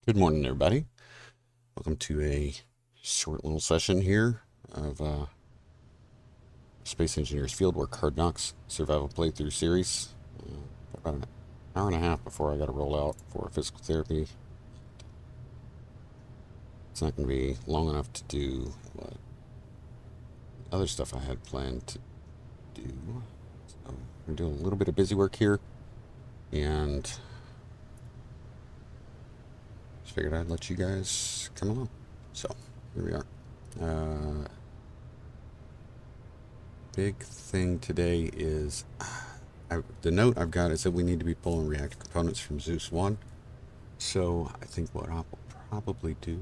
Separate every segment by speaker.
Speaker 1: Good morning, everybody. Welcome to a short little session here of Space Engineers Fieldwork Hard Knocks Survival Playthrough Series. About an hour and a half before I got to roll out for physical therapy. It's not going to be long enough to do what other stuff I had planned to do. So I'm going to do a little bit of busy work here, and just figured I'd let you guys come along. So here we are. Big thing today is the note I've got is that we need to be pulling reactor components from Zeus 1. So I think what I'll probably do,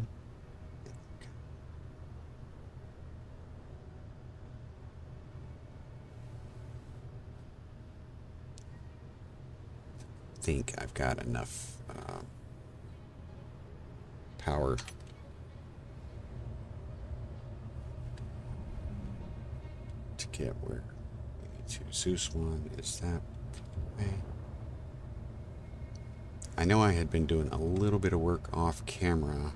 Speaker 1: I think I've got enough power to get where we need to. Zeus 1 is that way. I know I had been doing a little bit of work off camera,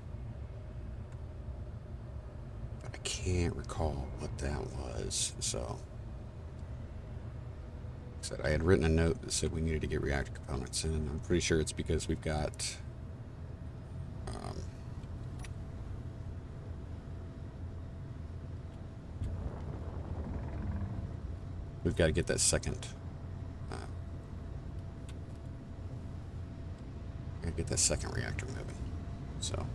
Speaker 1: but I can't recall what that was. So I had written a note that said we needed to get reactor components in, and I'm pretty sure it's because we've got to get that second reactor moving. So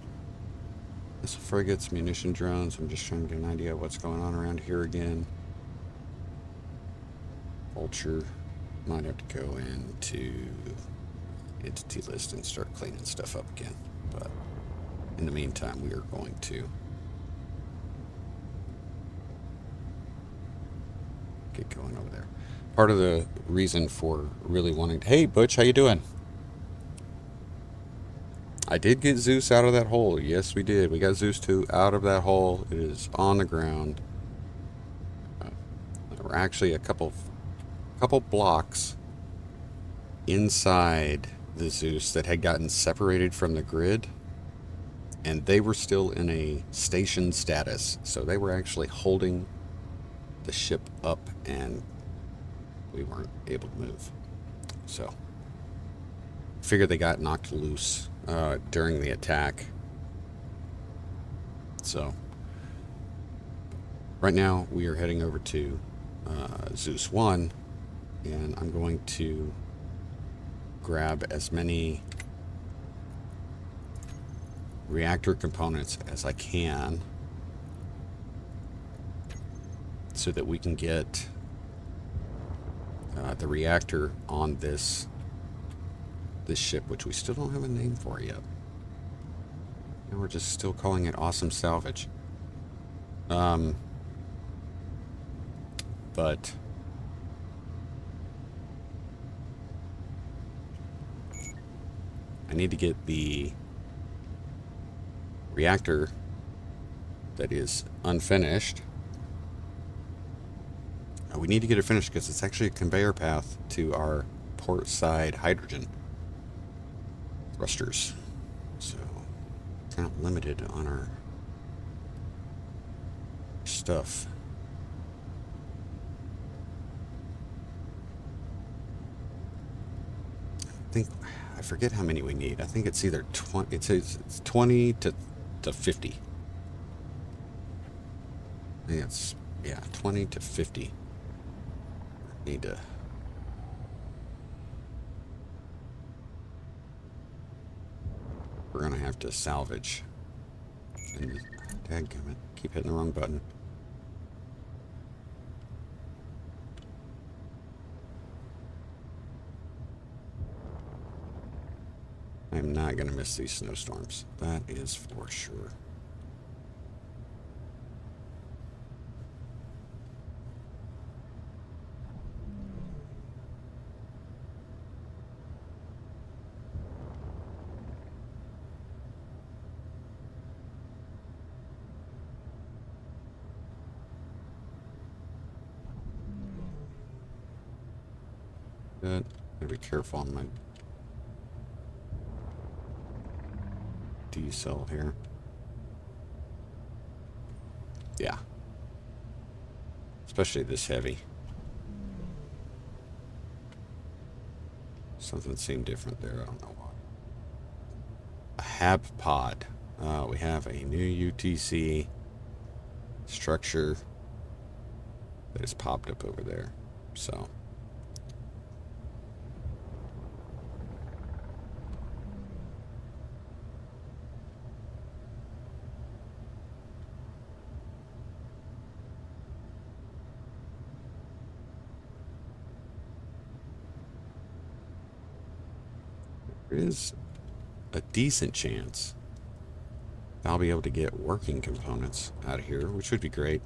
Speaker 1: missile frigates, munition drones. I'm just trying to get an idea of what's going on around here again. Vulture might have to go into entity list and start cleaning stuff up again, but in the meantime we are going to get going over there. Part of the reason for really wanting to, hey Butch, how you doing? I did get Zeus out of that hole. Yes, we did. We got Zeus 2 out of that hole. It is on the ground. There were actually a couple blocks inside the Zeus that had gotten separated from the grid, and they were still in a station status. So they were actually holding the ship up, and we weren't able to move. So figured they got knocked loose during the attack. So right now we are heading over to Zeus 1, and I'm going to grab as many reactor components as I can so that we can get the reactor on this ship, which we still don't have a name for yet. And we're just still calling it Awesome Salvage. But I need to get the reactor that is unfinished. We need to get it finished because it's actually a conveyor path to our port side hydrogen thrusters. So kind of limited on our stuff. I forget how many we need. I think it's either 20. It's 20 to 50. I think it's 20 to 50. Need to. We're gonna have to salvage. And dadgummit, keep hitting the wrong button. I'm not gonna miss these snowstorms. That is for sure. Good. Gotta be careful on my diesel here. Yeah. Especially this heavy. Something seemed different there. I don't know why. A hab pod. We have a new UTC structure that has popped up over there. So. There is a decent chance I'll be able to get working components out of here, which would be great,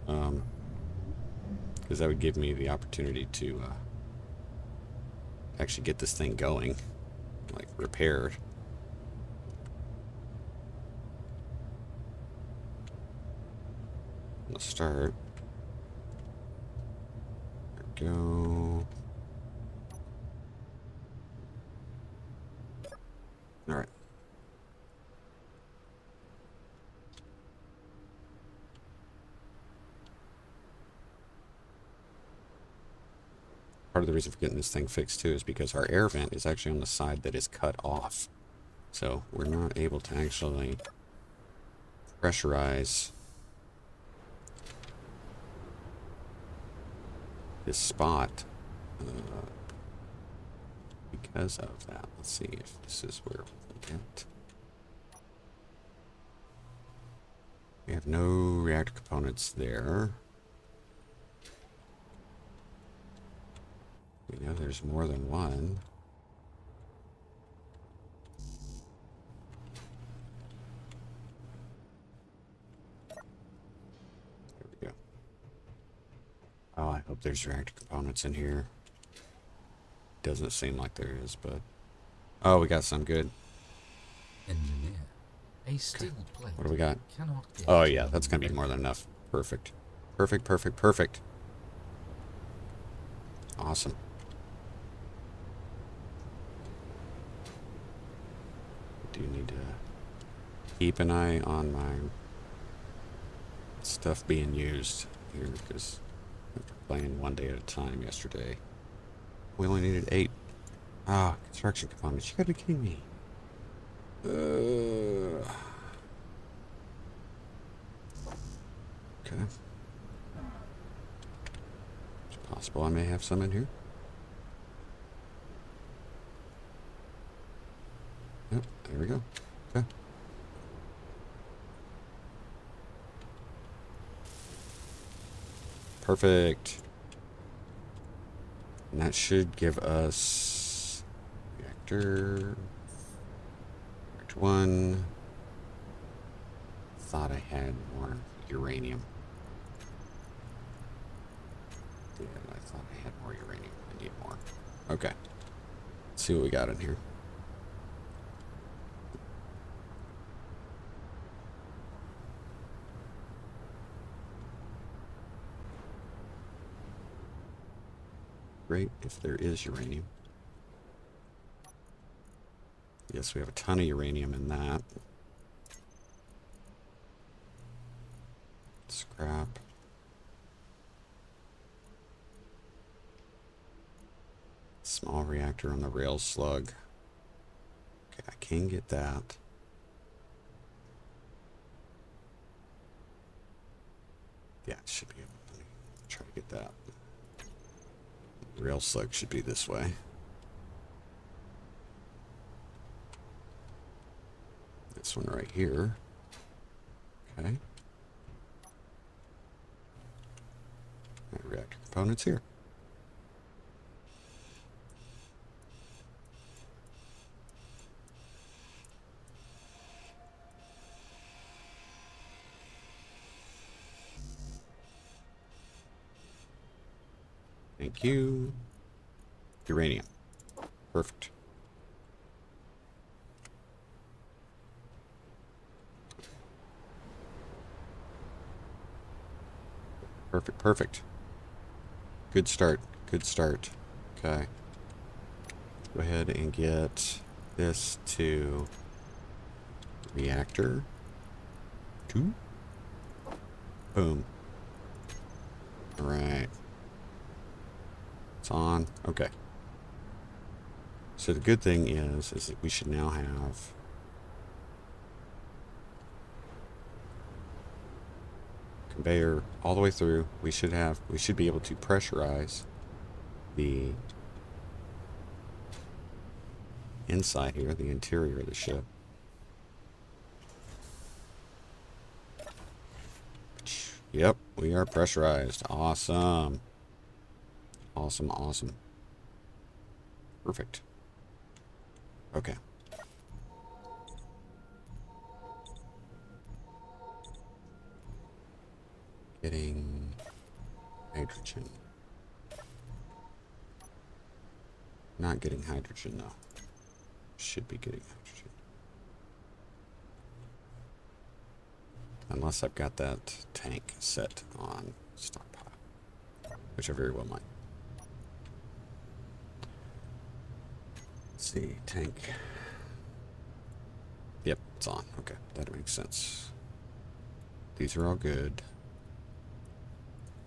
Speaker 1: because that would give me the opportunity to actually get this thing going, like repaired. Let's start. There we go. All right. Part of the reason for getting this thing fixed too is because our air vent is actually on the side that is cut off. So we're not able to actually pressurize this spot because of that. Let's see if this is where we get. We have no reactor components there. We know there's more than one. There we go. Oh, I hope there's reactor components in here. Doesn't seem like there is, but... Oh, we got some good.
Speaker 2: Engineer. A steel plate.
Speaker 1: What do we got?
Speaker 2: Cannot get
Speaker 1: Oh, yeah, that's going to be more than enough. Perfect. Perfect, perfect, perfect. Awesome. Do need to keep an eye on my stuff being used here, because after playing one day at a time yesterday, we only needed 8. Ah, construction components. You gotta be kidding me. Okay. It's possible I may have some in here. Yep, there we go. Okay. Perfect. And that should give us reactor 1. Thought I had more uranium. Damn, I thought I had more uranium. I need more. Okay. Let's see what we got in here. Great if there is uranium. Yes, we have a ton of uranium in that. Scrap. Small reactor on the rail slug. Okay, I can get that. Yeah, it should be able to try to get that. Rail slug should be this way. This one right here. Okay. And reactor components here. Thank you. Uranium. Perfect. Perfect, perfect. Good start. Good start. Okay. Go ahead and get this to Reactor. 2. Boom. Alright. It's on. Okay. So the good thing is that we should now have conveyor all the way through. We should be able to pressurize the inside here, the interior of the ship. Yep, we are pressurized. Awesome. Awesome, awesome. Perfect. Okay. Getting hydrogen. Not getting hydrogen, though. Should be getting hydrogen. Unless I've got that tank set on stockpile, which I very well might. Let's see, tank. Yep, it's on. Okay, that makes sense. These are all good.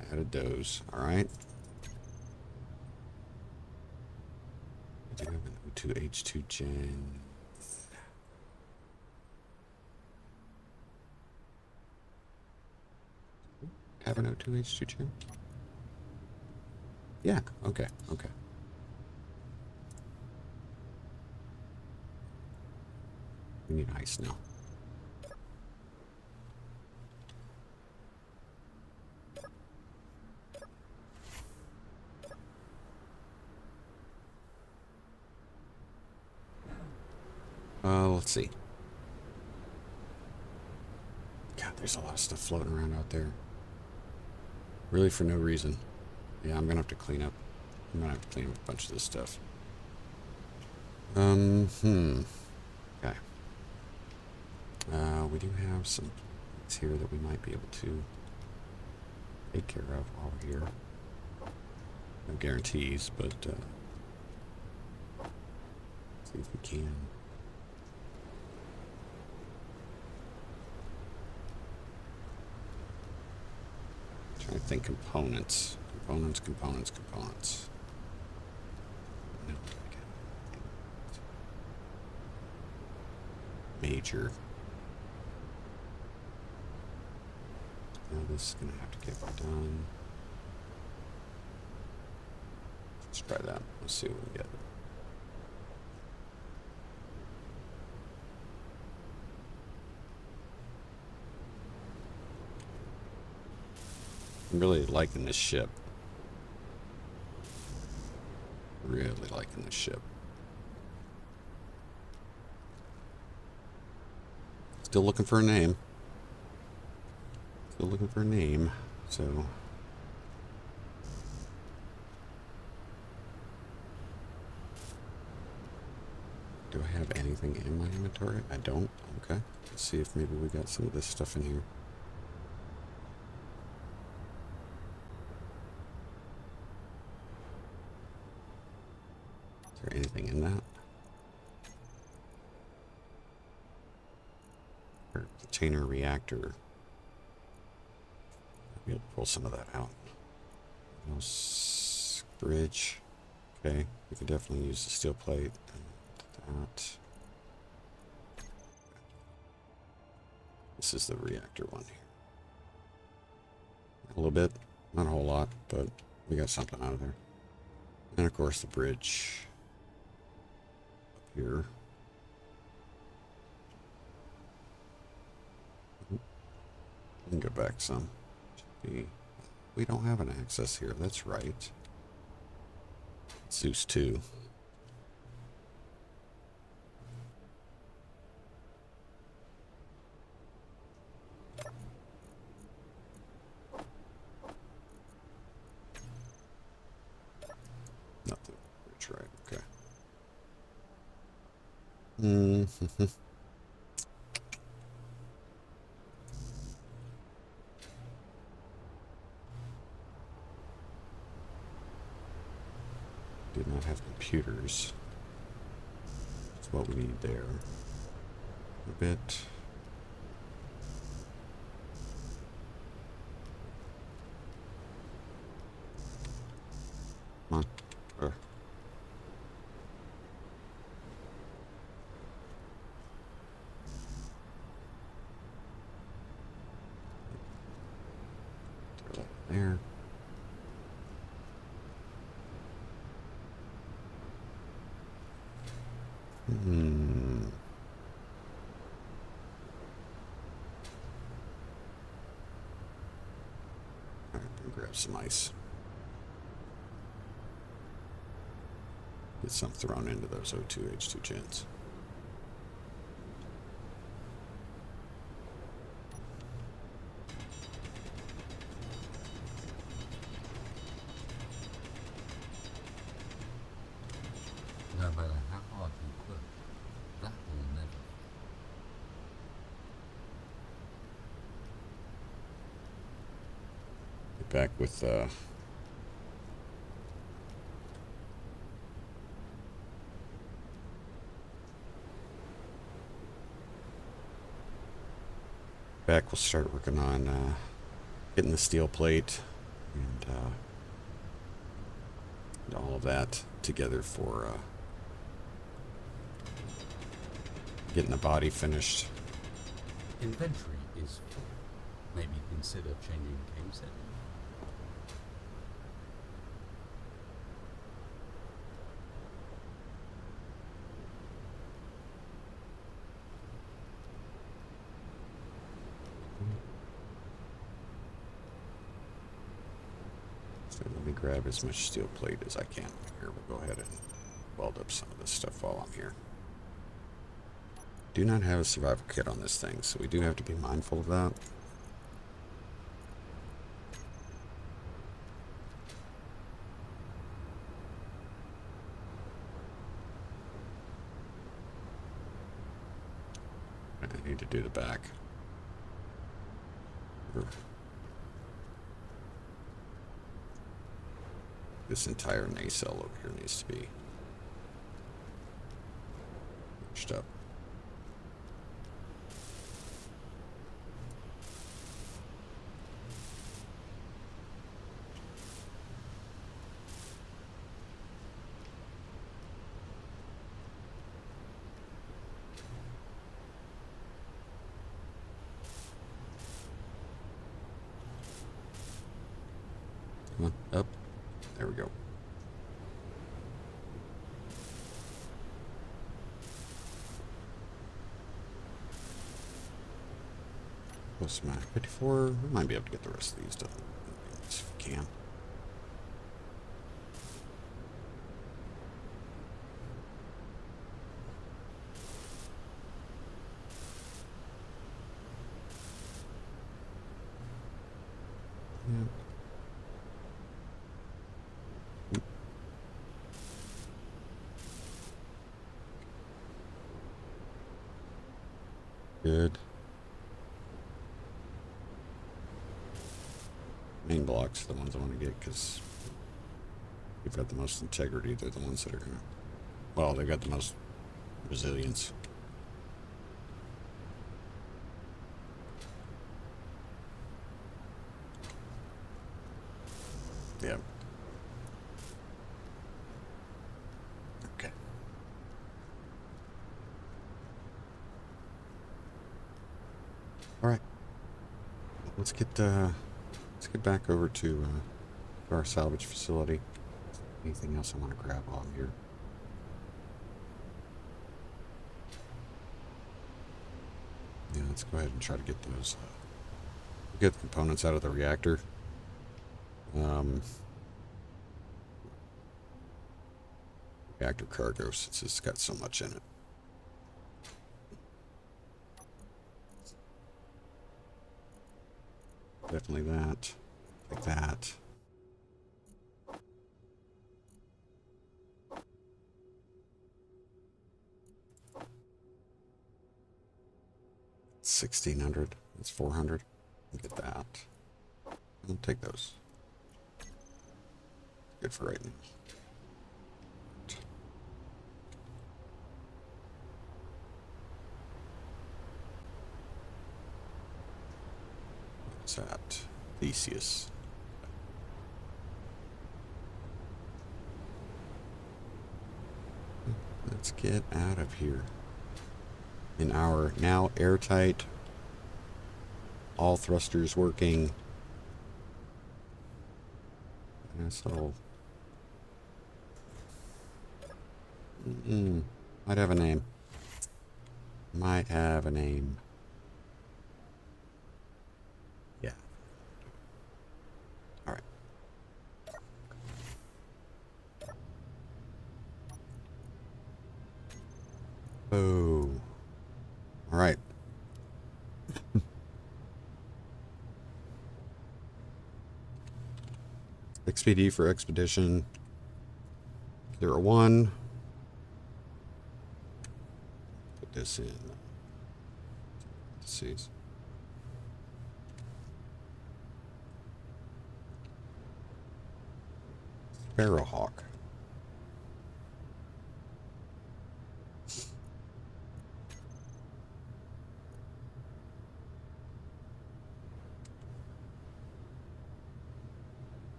Speaker 1: I added those. All right. We do have an O2H2 gen. Have an O2H2 gen? Yeah, okay, okay. We need ice now. Let's see. God, there's a lot of stuff floating around out there. Really for no reason. Yeah, I'm gonna have to clean up. I'm gonna have to clean up a bunch of this stuff. Okay. We do have some things here that we might be able to take care of while we're here. No guarantees, but see if we can. Trying to think components. Components. No, major. Now this is going to have to get done. Let's try that. Let's see what we get. I'm really liking this ship. Really liking this ship. Still looking for a name. So do I have anything in my inventory? I don't. Okay. Let's see if maybe we got some of this stuff in here. Is there anything in that? Or container reactor. I'll be able to pull some of that out. Bridge. Okay, we could definitely use the steel plate. And that. This is the reactor one here. A little bit, not a whole lot, but we got something out of there. And of course the bridge up here. We can go back some. We don't have an access here, that's right. Zeus 2. Nothing. That's right, okay. Did not have computers. That's what we need there. a bit. Come on. Throw that there. Alright, grab some ice. Get some thrown into those O2H2 gins.
Speaker 2: No matter how hard you work, that will never.
Speaker 1: Get back with we'll start working on getting the steel plate and all of that together for getting the body finished.
Speaker 2: Inventory is full. Maybe consider changing game setting.
Speaker 1: So let me grab as much steel plate as I can here. We'll go ahead and weld up some of this stuff while I'm here. Do not have a survival kit on this thing, so we do have to be mindful of that. I need to do the back. This entire nacelle over here needs to be pushed up. Come on, up. There we go. What's my 54? We might be able to get the rest of these done if we can. Yep. Good. Main blocks are the ones I want to get because they've got the most integrity. They're the ones that are gonna, well, they've got the most resilience. Yeah. Okay. All right. Let's get back over to our salvage facility. Anything else I want to grab while I'm here? Yeah, let's go ahead and try to get those. Get the components out of the reactor. Reactor cargo, since it's got so much in it. Definitely that. Like that. $1,600. That's $400. Get that. I'll take those. Good for right now. that? Theseus. Let's get out of here. In our now airtight, all thrusters working asshole. Might have a name. Might have a name. Yeah. All right. Oh. All right. XPD for expedition 01. Put this in. Let's see. Sparrowhawk.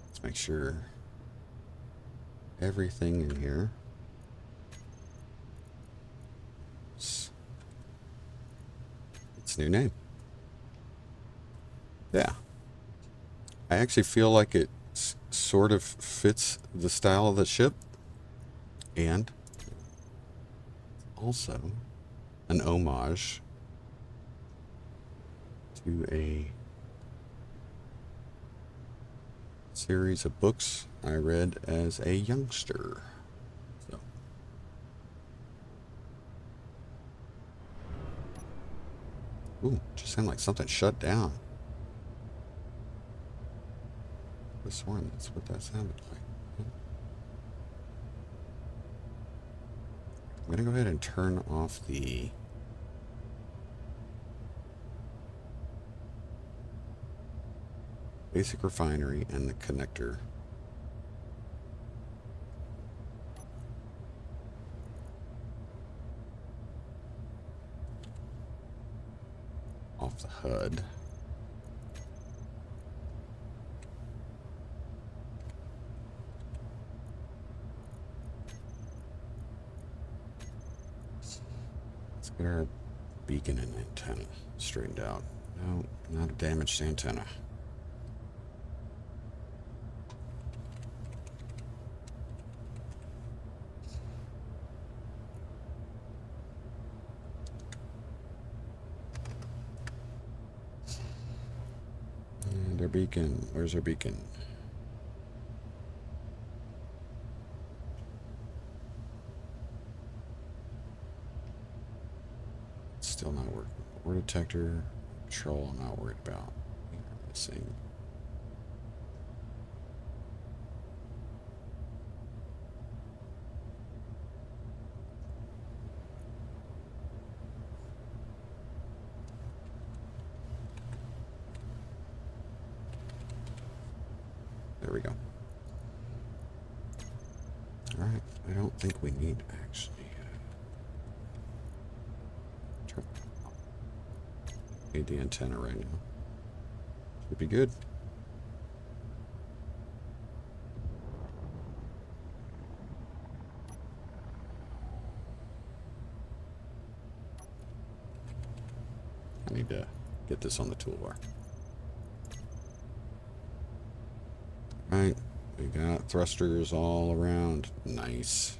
Speaker 1: Let's make sure everything in here is its new name. Yeah. I actually feel like it sort of fits the style of the ship, and also an homage to a series of books I read as a youngster. So. Ooh, just sounded like something shut down. I was sworn that's what that sounded like. I'm gonna go ahead and turn off the basic refinery and the connector. Off the HUD. Let's get our beacon and antenna straightened out. No, not a damaged antenna. And our beacon. Where's our beacon? Still not working. Ore detector, control, I'm not worried about. Missing. There we go. All right. I don't think we need actually. Need the antenna right now. Should be good. I need to get this on the toolbar. Right, we got thrusters all around. Nice.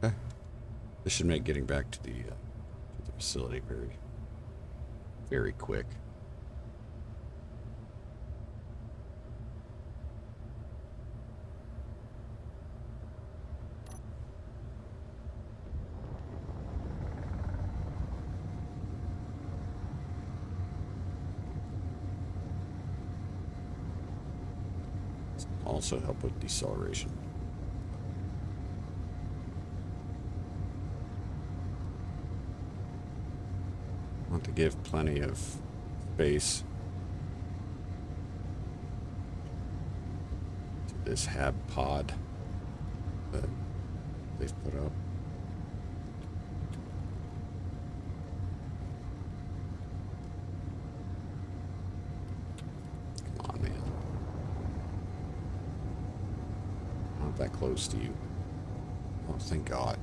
Speaker 1: Okay. This should make getting back to the facility very quick. Also help with deceleration. Want to give plenty of space to this hab pod that they've put up. that close to you. Oh, thank God.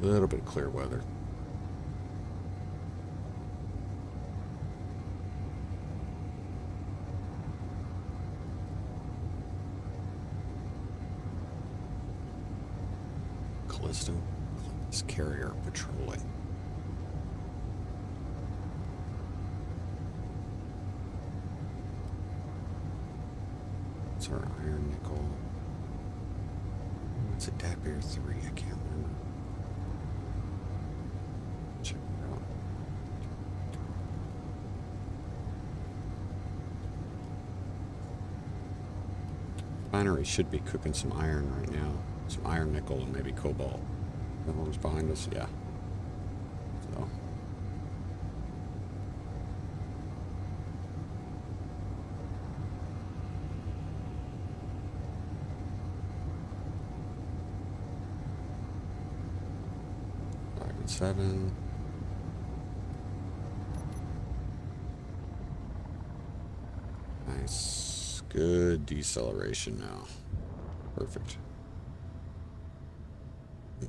Speaker 1: A little bit of clear weather. Callisto, this carrier patrolling. It's our iron nickel. It's a DADBEAR 3, I can't remember. Check it out. Refinery should be cooking some iron right now. Some iron, nickel, and maybe cobalt. That one was behind us, yeah. So. Seven. Nice. Good deceleration now. Perfect.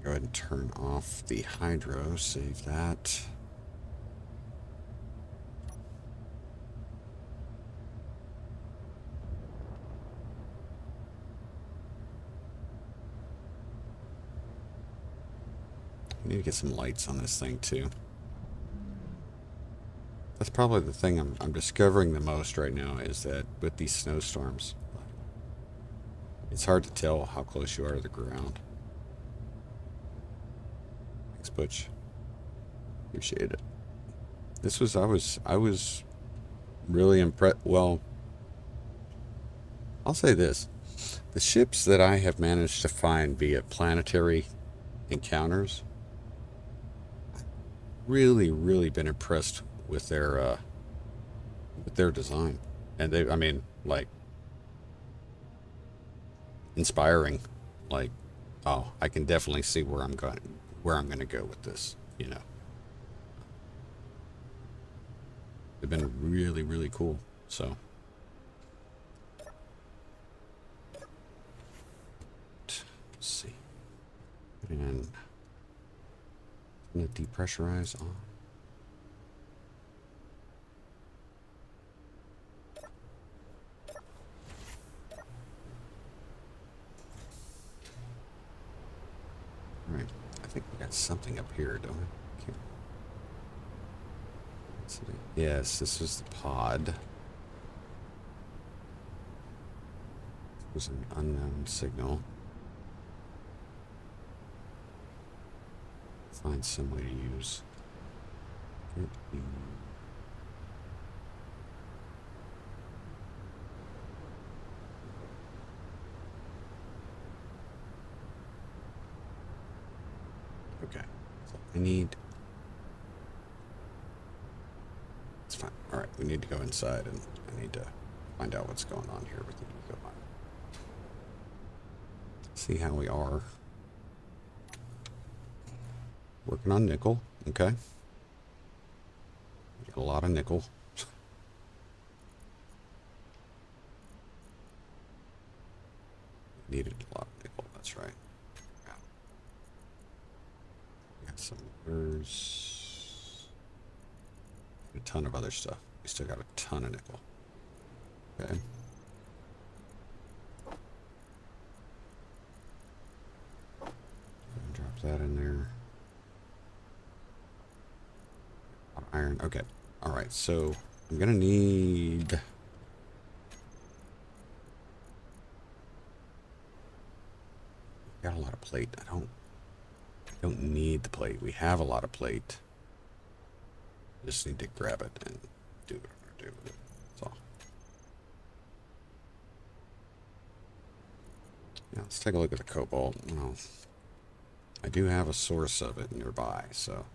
Speaker 1: Go ahead and turn off the hydro. Save that. I need to get some lights on this thing too. That's probably the thing I'm discovering the most right now, is that with these snowstorms, it's hard to tell how close you are to the ground. Thanks, Butch. Appreciate it. This was, I was really impressed. Well, I'll say this. The ships that I have managed to find via planetary encounters, really been impressed with their design. And they, I mean, like, inspiring. Like, oh, I can definitely see where I'm going to go with this, you know. They've been really cool. So let's see. And I'm gonna depressurize on. All right, I think we got something up here, don't we? Can't... Yes, this is the pod. It was an unknown signal. Find some way to use. Okay, so I need. It's fine. All right, we need to go inside, and I need to find out what's going on here with the eco mine. See how we are. Working on nickel, okay. Got a lot of nickel. Needed a lot of nickel, that's right. Yeah. Got some ores. A ton of other stuff. We still got a ton of nickel. Okay. Drop that in there. Iron. Okay. All right. So I'm gonna need. Got a lot of plate. I don't need the plate. We have a lot of plate. Just need to grab it and do what I'm gonna do with it. That's all. Yeah. Let's take a look at the cobalt. Well, I do have a source of it nearby, so.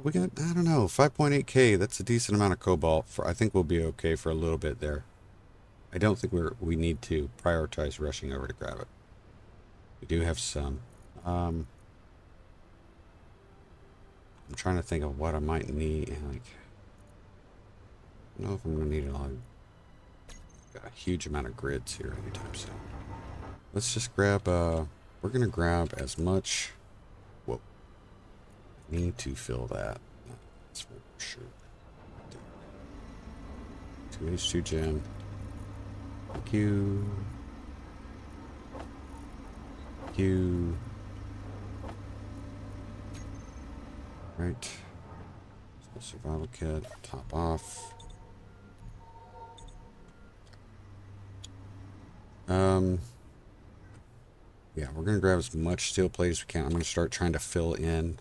Speaker 1: We got, I don't know, 5.8K. That's a decent amount of cobalt. I think we'll be okay for a little bit there. I don't think we need to prioritize rushing over to grab it. We do have some. I'm trying to think of what I might need. Like, I don't know if I'm gonna need a lot. got a huge amount of grids here anytime soon. Let's just grab, we're going to grab as much. Whoa. I need to fill that. That's for sure. 2H2 gen. Q. Q. Right. So survival kit, top off. Yeah, we're gonna grab as much steel plate as we can. I'm gonna start trying to fill in,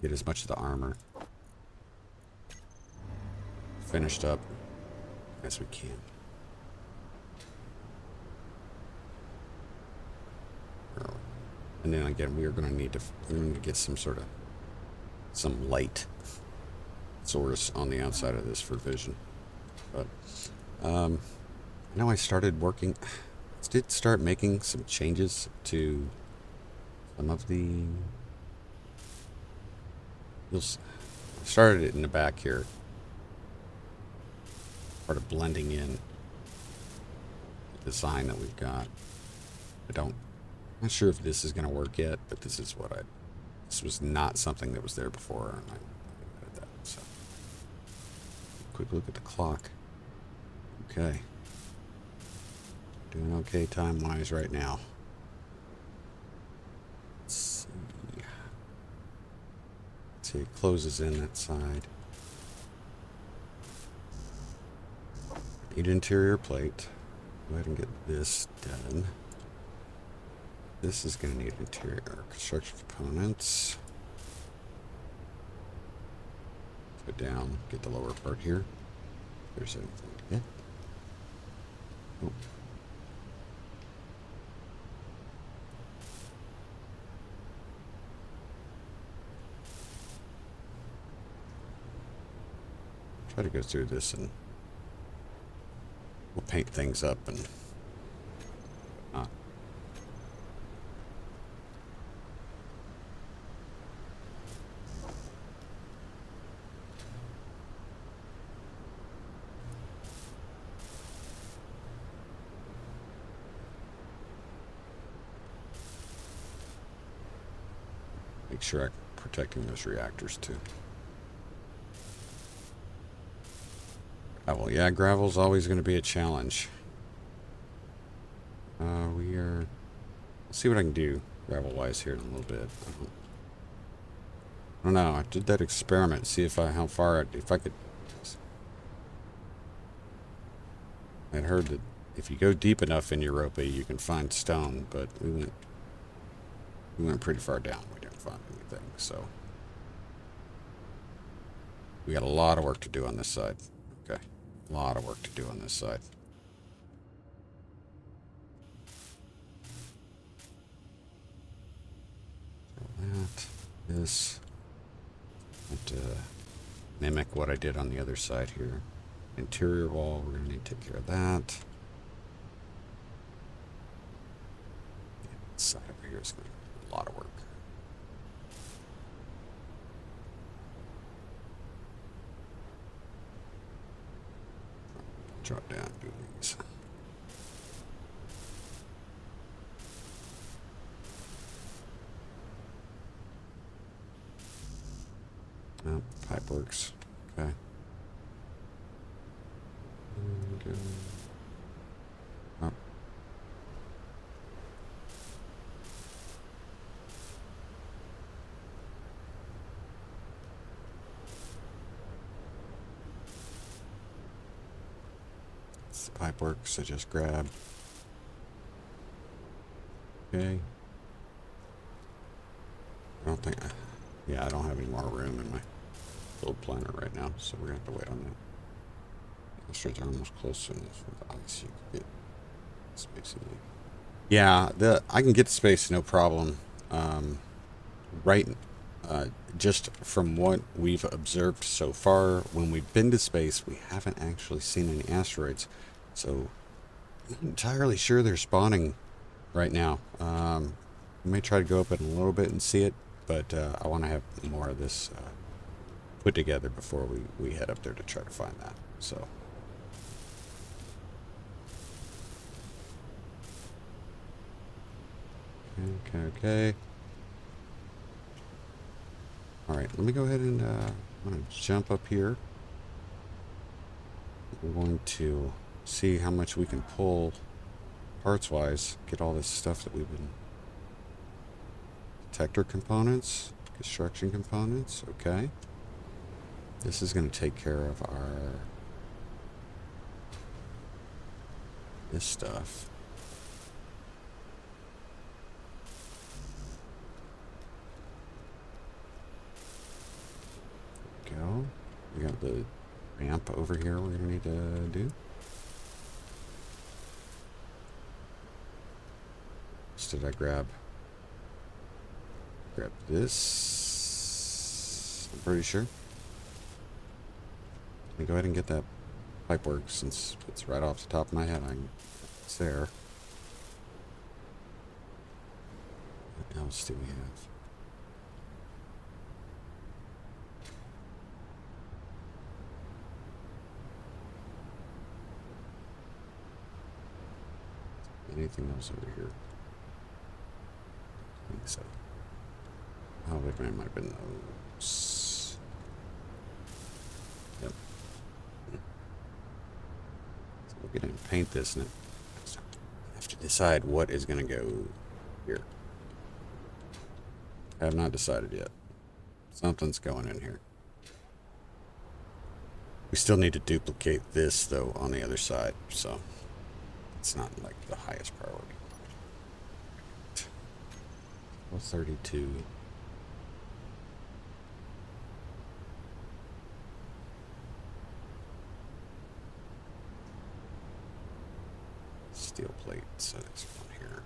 Speaker 1: get as much of the armor finished up as we can. And then again, we're gonna need to get some light source on the outside of this for vision. But I know I did start making some changes to some of the. Started it in the back here. Part of blending in the design that we've got. I'm not sure if this is going to work yet, but this was not something that was there before, and I added that. So, quick look at the clock. Okay. Doing okay time-wise right now. Let's see. It closes in that side. Need interior plate. Go ahead and get this done. This is going to need interior construction components. Go down, get the lower part here. There's anything to get. Oh. Try to go through this and we'll paint things up and whatnot. Make sure I'm protecting those reactors too. Gravel. Yeah, gravel's always going to be a challenge. Let's see what I can do gravel-wise here in a little bit. I don't know. I did that experiment. See if I could. I'd heard that if you go deep enough in Europa, you can find stone, but we went pretty far down. We didn't find anything, so we got a lot of work to do on this side. Okay. A lot of work to do on this side. This, to mimic what I did on the other side here. Interior wall, we're going to need to take care of that. Yeah, this side over here is going to be a lot of work. Drop down, do these. Oh, pipe works. Okay. Oh. The pipe works, I just grabbed. Okay. I don't have any more room in my build planner right now, so we're gonna have to wait on that. The strings are almost close enough with the ice. You can get space in there. Yeah, I can get the space, no problem. Just from what we've observed so far, when we've been to space, we haven't actually seen any asteroids. So I'm not entirely sure they're spawning right now. We may try to go up in a little bit and see it, but I want to have more of this put together before we head up there to try to find that. So. Okay. Alright, let me go ahead and I'm going to jump up here. I'm going to see how much we can pull parts-wise. Get all this stuff that we've been... Detector components, construction components, okay. This is going to take care of our... this stuff. Go. We got the ramp over here we're gonna need to do. So did I grab this? I'm pretty sure. Let me go ahead and get that pipe work since it's right off the top of my head. It's there. What else do we have? Anything else over here? I think so. Oh, wait a minute, might have been those. Yep. So we'll get in and paint this, and I have to decide what is going to go here. I have not decided yet. Something's going in here. We still need to duplicate this, though, on the other side, so... it's not like the highest priority. 32. Steel plate, so that's one here.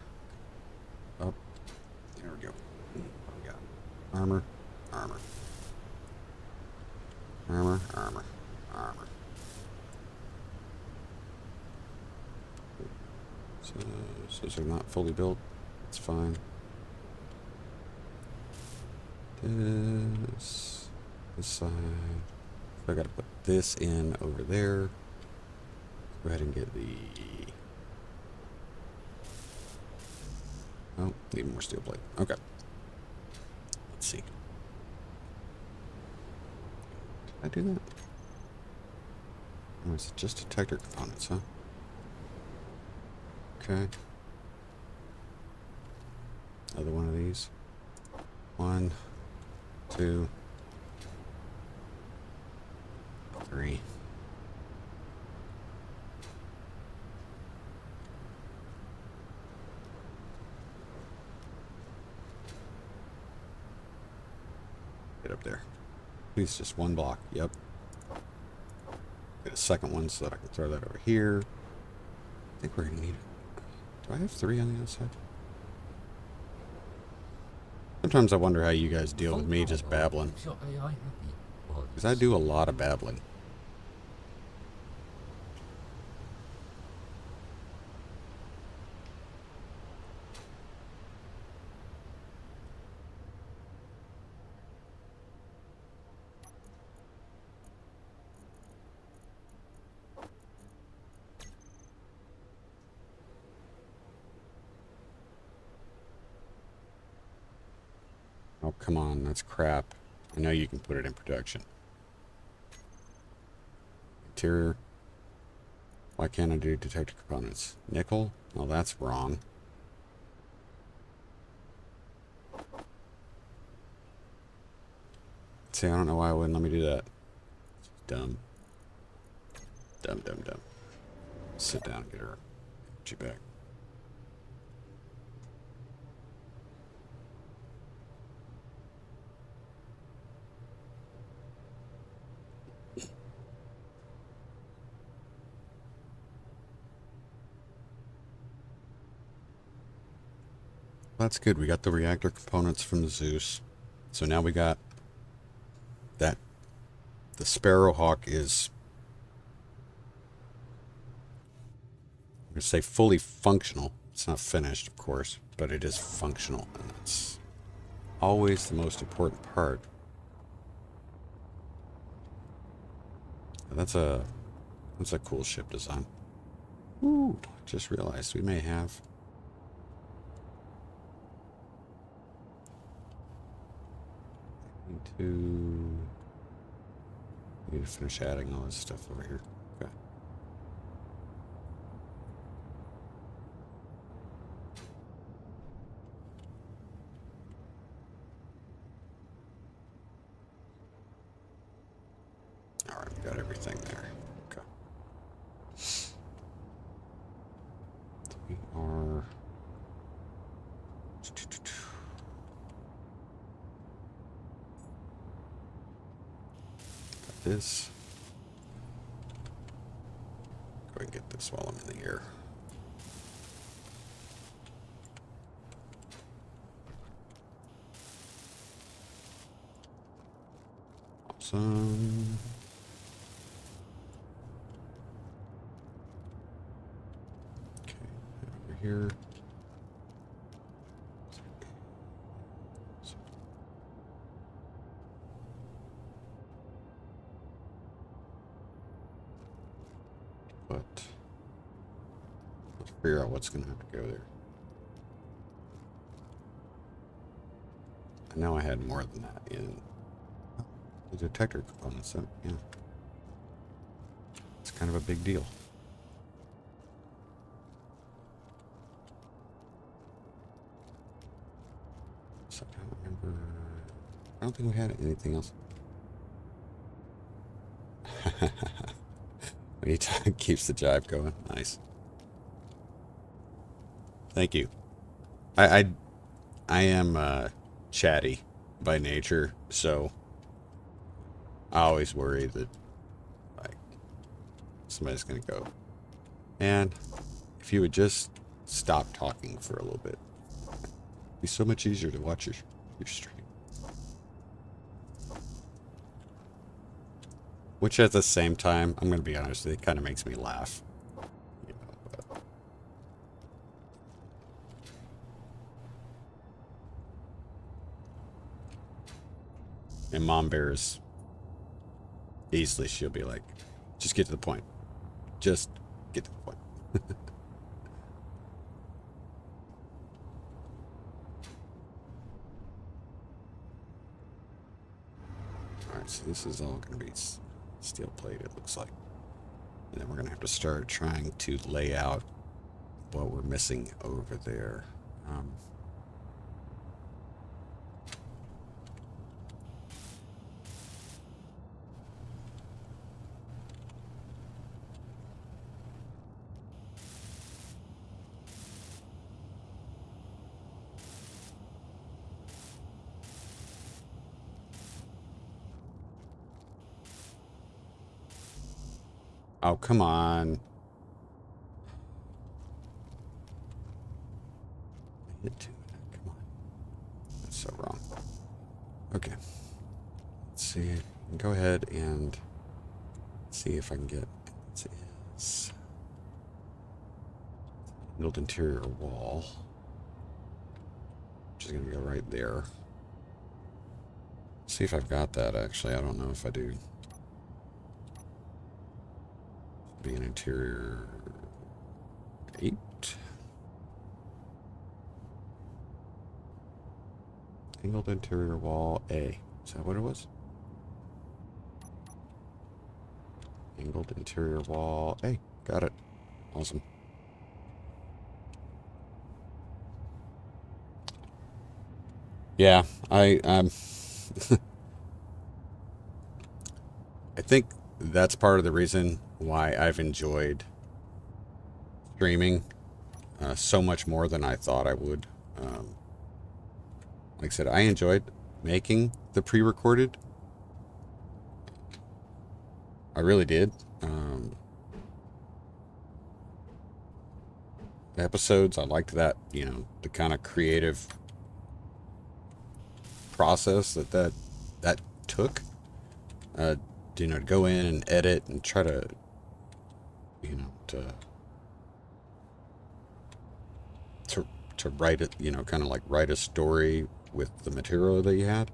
Speaker 1: Up. There we go. What we got? Armor. So they're not fully built. It's fine. This side. I gotta put this in over there. Go ahead and get the... oh, need more steel plate. Okay. Let's see. Did I do that? Oh, it's just detector components, huh? Okay. Another one of these. 1, 2, 3. Get up there. Please, just one block. Yep. Get a second one so that I can throw that over here. I think we're gonna need it. Do I have 3 on the other side? Sometimes I wonder how you guys deal with me just babbling. Because I do a lot of babbling. Oh, come on, that's crap. I know you can put it in production. Interior. Why can't I do detector components? Nickel? Oh, that's wrong. See, I don't know why it wouldn't let me do that. Dumb. Dumb. Sit down and get her energy back. That's good. We got the reactor components from the Zeus. So now we got that. The Sparrowhawk is, I'm going to say, fully functional. It's not finished, of course, but it is functional. And that's always the most important part. And that's a That's a cool ship design. Ooh, just realized we may have. Need to finish adding all this stuff over here. Okay. All right, we got everything there. Okay. We are. Got this. Go ahead and get this while I'm in the air. Awesome. Okay, over here. But let's figure out what's going to have to go there. I know I had more than that in the detector components, so yeah. It's kind of a big deal. So I don't remember. I don't think we had anything else. Keeps the jive going. Nice. Thank you. I am chatty by nature, so I always worry that like somebody's gonna go. And if you would just stop talking for a little bit, it'd be so much easier to watch your stream. Which at the same time, I'm gonna be honest, it kind of makes me laugh. You know, but and Mom Bear's easily, she'll be like, just get to the point. Just get to the point. Alright, so this is all going to be steel plate, it looks like. And then we're going to have to start trying to lay out what we're missing over there. Oh, come on. Hit two. Come on. That's so wrong. Okay. Let's see. Go ahead and see if I can get. This is build interior wall, which is going to go right there. See if I've got that. Actually, I don't know if I do. Be an interior 8. Angled interior wall A. Is that what it was? Angled interior wall A. Got it. Awesome. Yeah, I think that's part of the reason why I've enjoyed streaming so much more than I thought I would. Like I said, I enjoyed making the pre-recorded. I really did. The episodes, I liked that, you know, the kind of creative process that took. You know, to go in and edit and try to, you know, to write it, you know, kind of like write a story with the material that you had.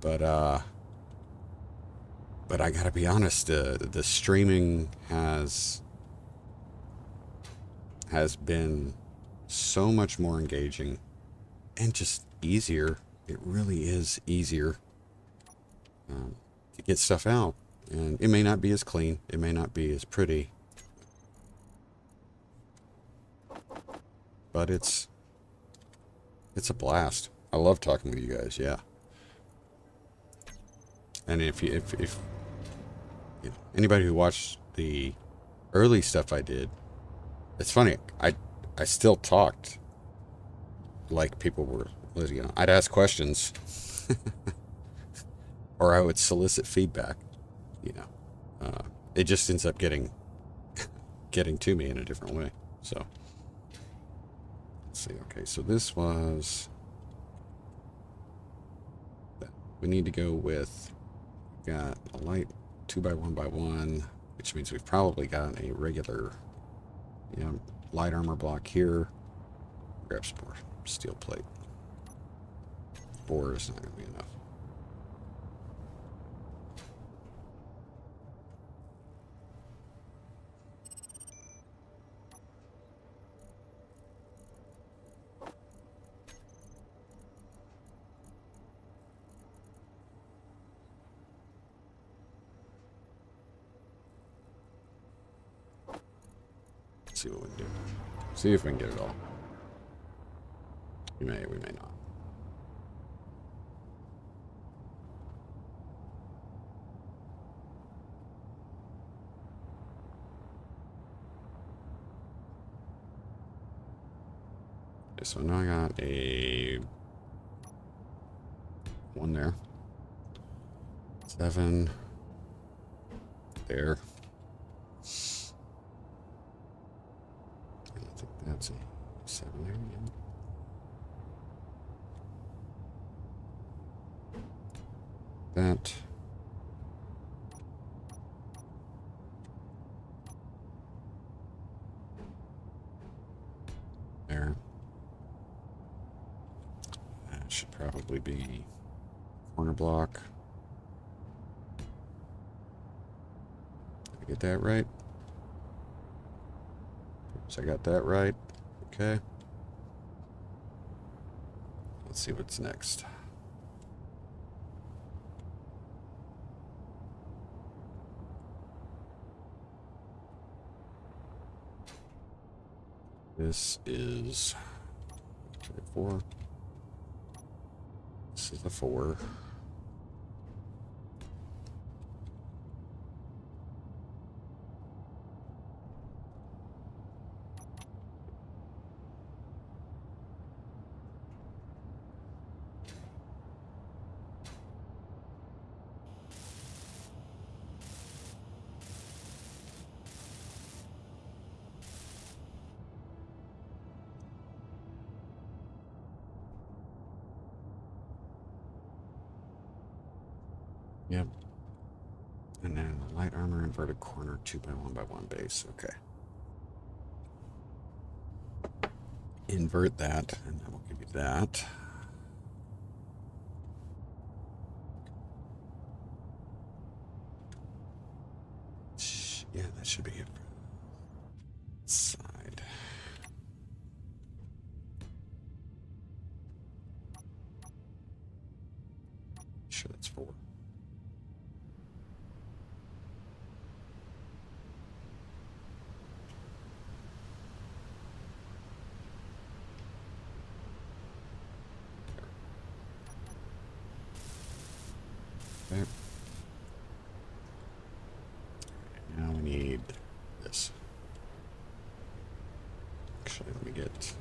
Speaker 1: But But I gotta be honest, the streaming has been so much more engaging and just easier. It really is easier to get stuff out. And it may not be as clean, it may not be as pretty, but it's a blast. I love talking with you guys, yeah. And if you know, anybody who watched the early stuff I did, it's funny. I still talked like people were. You know, I'd ask questions, or I would solicit feedback. You know, it just ends up getting to me in a different way. So let's see. Okay, so this was. We need to go with. Got a light 2x1x1, which means we've probably got a regular, you know, light armor block here. Grab some more steel plate. 4 is not going to be enough. See what we can do. See if we can get it all. We may not. Okay, so now I got a 1 there. 7 there. That's a 7 there. Yeah. That. There. That should probably be corner block. Did I get that right? So I got that right. Okay. Let's see what's next. This is 4. This is the 4. Yep. And then light armor inverted corner 2x1x1 base. Okay. Invert that, and then we'll give you that. Yeah, that should be it. Side. Sure, that's 4. Okay. Now we need this. Actually, let me get.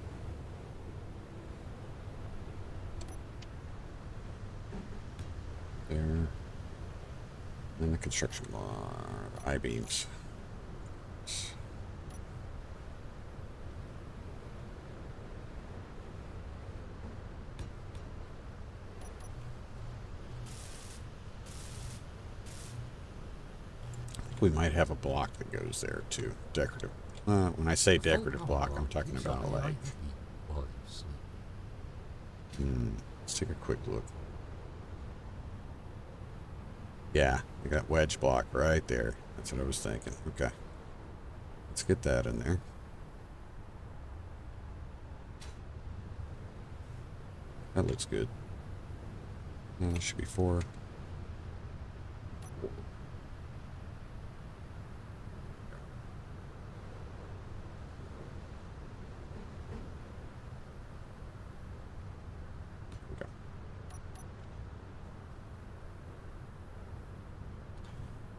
Speaker 1: There. And then the construction bar, I-beams. We might have a block that goes there too. Decorative. When I say decorative block, I'm talking about like. Let's take a quick look. Yeah, I got wedge block right there. That's what I was thinking. Okay. Let's get that in there. That looks good. No, it should be 4. Okay.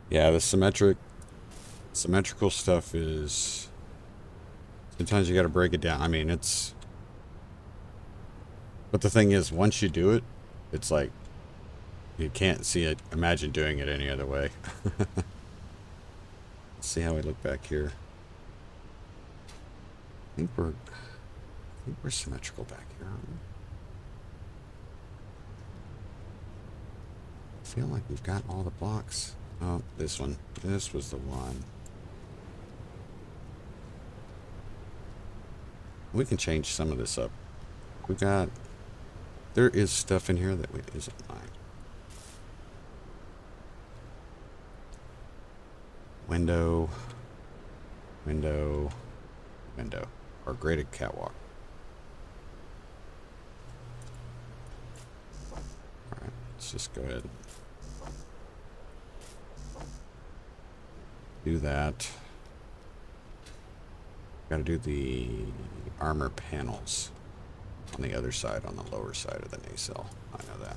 Speaker 1: Yeah, the symmetrical stuff is, sometimes you got to break it down. I mean, but the thing is, once you do it, it's like you can't see it, imagine doing it any other way. Let's see how we look back here. I think we're symmetrical back here, aren't we? I feel like we've got all the blocks. Oh, this one. This was the one. We can change some of this up. There is stuff in here that isn't mine. Window, window, window. Or graded catwalk. Alright, let's just go ahead and do that. Gotta do the armor panels on the other side, on the lower side of the nacelle. I know that.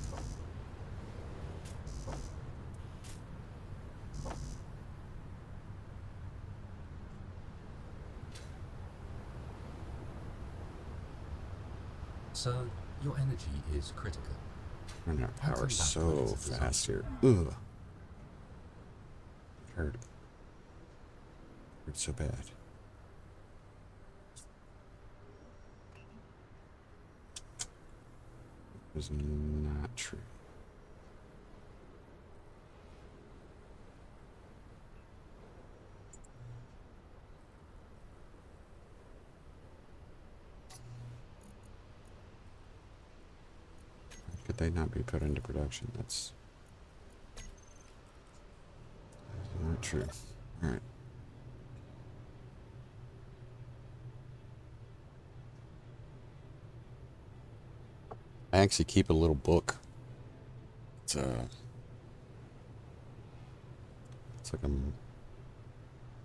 Speaker 2: So, your energy is critical.
Speaker 1: Running our
Speaker 2: How
Speaker 1: power
Speaker 2: come that
Speaker 1: so
Speaker 2: one is designed?
Speaker 1: fast here. Ugh. It hurt. Hurt so bad. It was not true. Could they not be put into production? That's not true. All right. I actually keep a little book. It's like a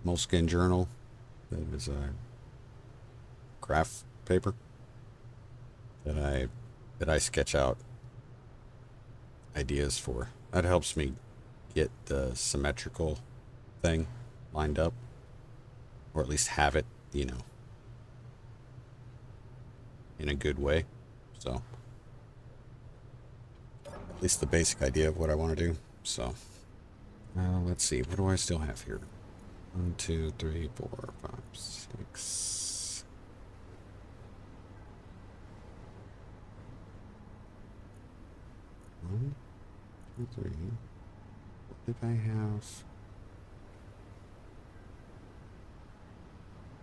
Speaker 1: moleskin journal that is a graph paper that I sketch out ideas for. That helps me get the symmetrical thing lined up, or at least have it, in a good way. So, at least the basic idea of what I want to do. So, let's see. What do I still have here? 1, 2, 3, 4, 5, 6. One, 2, 3. What did I have?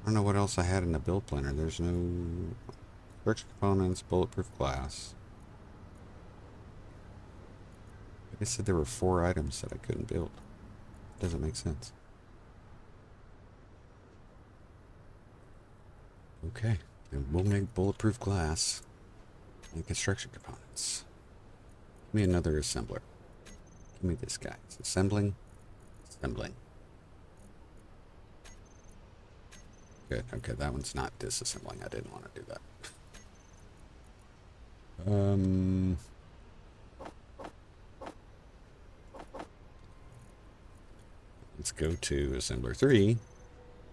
Speaker 1: I don't know what else I had in the build planner. There's no structure components, bulletproof glass. I said there were 4 items that I couldn't build. Doesn't make sense. Okay, then we'll make bulletproof glass and construction components. Give me another assembler. Give me this guy. It's assembling. Good. Okay, that one's not disassembling. I didn't want to do that. Let's go to assembler 3,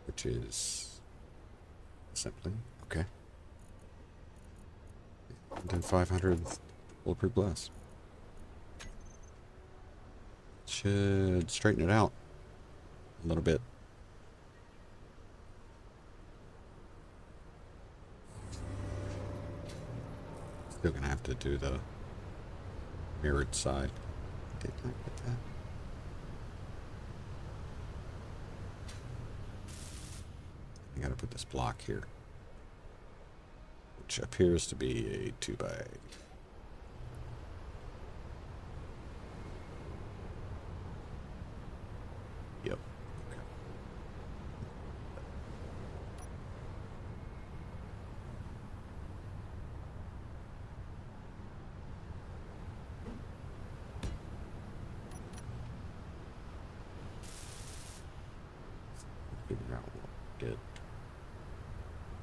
Speaker 1: which is assembling. Okay. And then 500 bulletproof glass. Should straighten it out a little bit. Still gonna have to do the mirrored side. Did not get that. I gotta put this block here, which appears to be a 2x. Figure out what we did.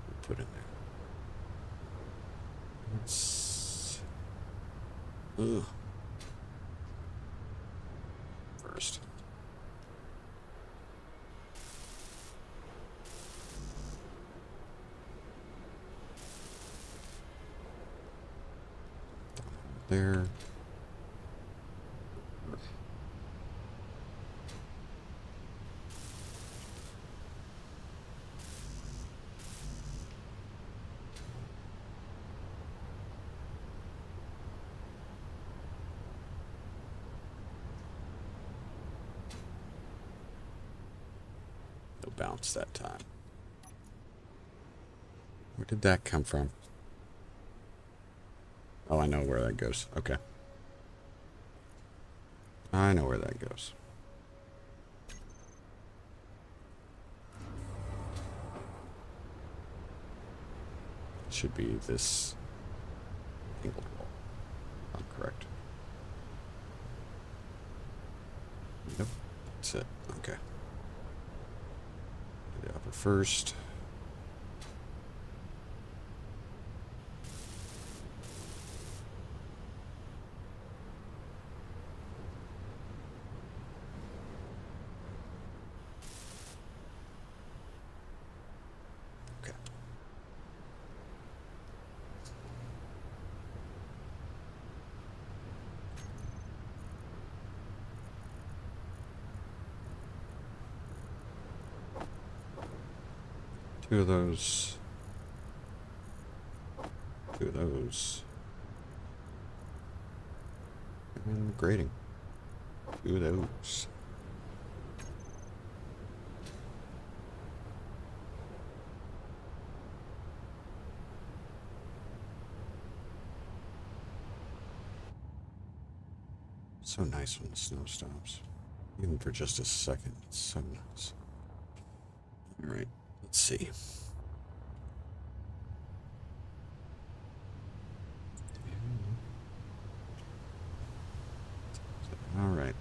Speaker 1: We put in there. Let's. Ugh. First. There. No bounce that time. Where did that come from? Oh, I know where that goes. Okay. I know where that goes. Should be this angled wall. I'm correct. Yep. That's it. Okay. Do the upper first. Okay. Two of those. Two of those. And grading. Two of those. So nice when the snow stops. Even for just a second. It's so nice. Alright, let's see. Alright.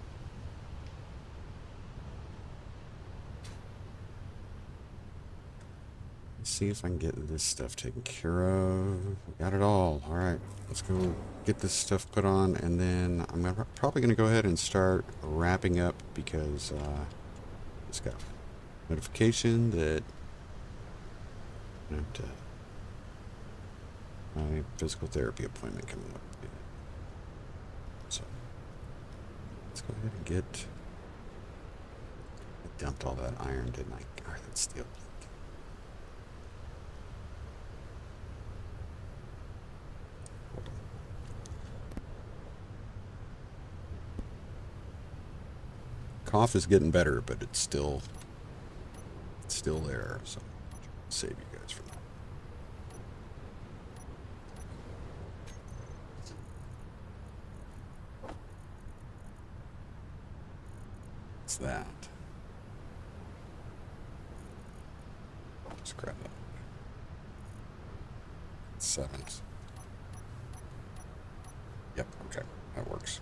Speaker 1: Let's see if I can get this stuff taken care of. Got it all. Alright, let's go get this stuff put on, and then I'm probably going to go ahead and start wrapping up because just got a notification that I have to my physical therapy appointment coming up. So let's go ahead and get. I dumped all that iron, didn't I? Or that steel. Cough is getting better, but it's still there. So I'll save you guys from that. What's that? Just grab that. Sevens. Yep. Okay, that works.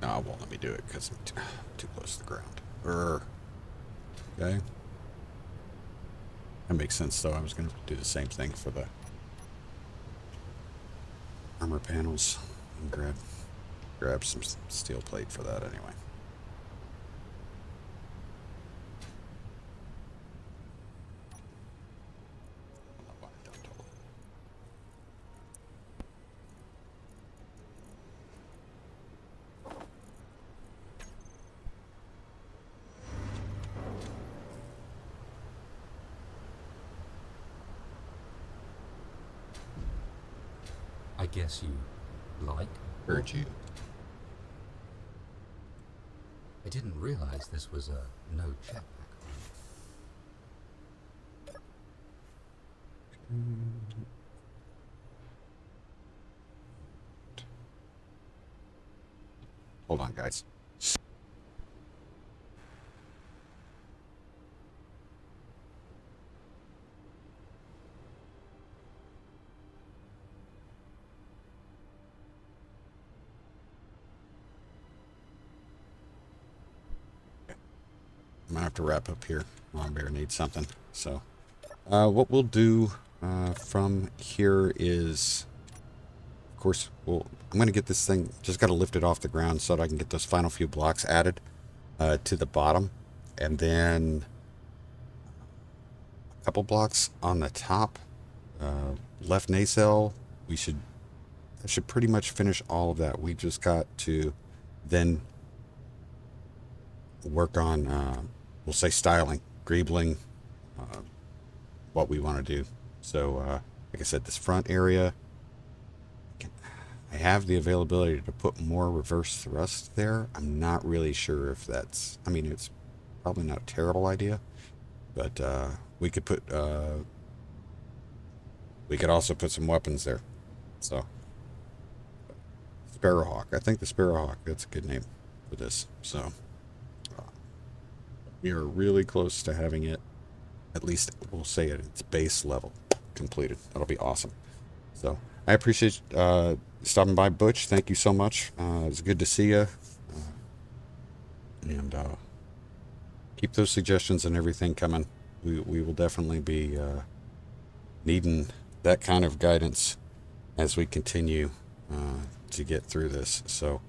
Speaker 1: No, it won't let me do it because I'm too close to the ground. Okay. That makes sense, though. I was going to do the same thing for the armor panels and grab some steel plate for that anyway.
Speaker 2: I guess you like.
Speaker 1: Heard you.
Speaker 2: I didn't realize this was a no jetpack.
Speaker 1: Hold on, guys. I'm gonna have to wrap up here. Mom Bear needs something. So, what we'll do from here is, of course, I'm gonna get this thing. Just got to lift it off the ground so that I can get those final few blocks added to the bottom, and then a couple blocks on the top. Left nacelle. That should pretty much finish all of that. We just got to then work on, we'll say, styling, greebling, what we want to do. So, like I said, this front area, I have the availability to put more reverse thrust there. I'm not really sure if that's, I mean, it's probably not a terrible idea, but we could put, we could also put some weapons there. So, Sparrowhawk. I think the Sparrowhawk, that's a good name for this. So, we are really close to having it, at least we'll say at its base level, completed. That'll be awesome. So, I appreciate stopping by, Butch. Thank you so much. It's good to see you. And keep those suggestions and everything coming. We will definitely be needing that kind of guidance as we continue to get through this. So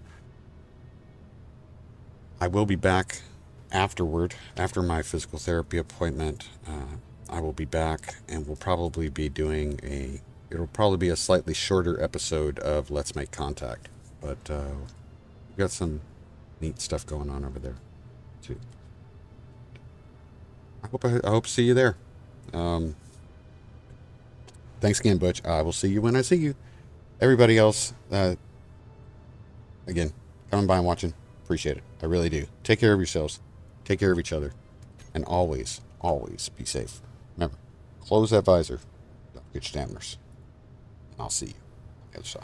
Speaker 1: I will be back afterward, after my physical therapy appointment. I will be back, and we'll probably be doing it'll probably be a slightly shorter episode of Let's Make Contact, but we've got some neat stuff going on over there too. I hope to see you there. Thanks again, Butch. I will see you when I see you. Everybody else, again, coming by and watching, appreciate it. I really do. Take care of yourselves. Take care of each other. And always, always be safe. Remember, close that visor. Don't get your dammers. And I'll see you on the other side.